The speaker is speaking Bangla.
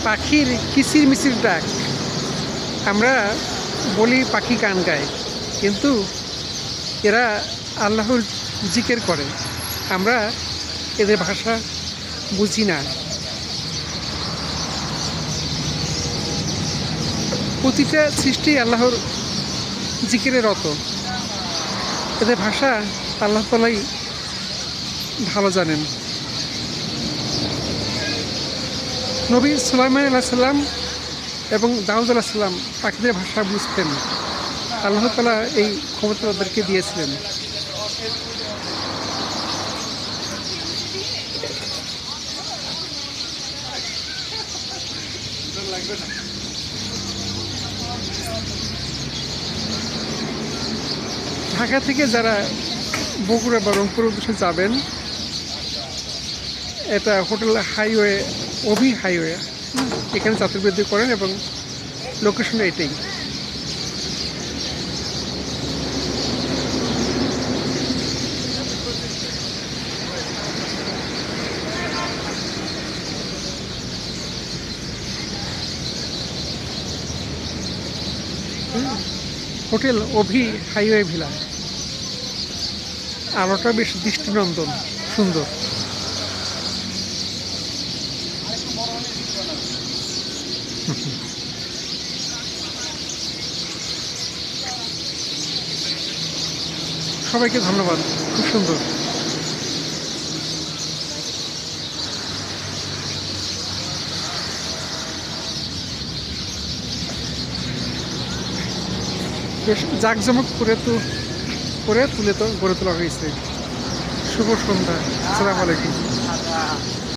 পাখির কিচির মিচির ডাক। আমরা বলি পাখি গান গায়, কিন্তু এরা আল্লাহর জিকির করে। আমরা এদের ভাষা বুঝি না। প্রতিটা সৃষ্টি আল্লাহর জিকিরে রত। এদের ভাষা আল্লাহ তাআলাই ভালো জানেন। নবী সুলাইমান আলাইহিস সালাম এবং দাউদ আলাইহিস সালাম পাখিদের ভাষা বুঝতেন। আল্লাহ তাআলা এই ক্ষমতা তাদেরকে দিয়েছিলেন। ঢাকা থেকে যারা বগুড়া বা রংপুর উদ্দেশ্যে যাবেন, এটা হোটেল হাইওয়ে, অভি হাইওয়ে, এখানে যাত্রাবৃত্তি করেন এবং লোকেশন এটাই। হোটেল অভি হাইওয়ে ভিলা। আলোটা বেশ দৃষ্টিনন্দন, সুন্দর। সবাইকে ধন্যবাদ, খুব সুন্দর। বেশ জাঁকজমক করে গড়ে তোলা হয়েছে। শুভ সন্ধ্যা, আসসালামু আলাইকুম।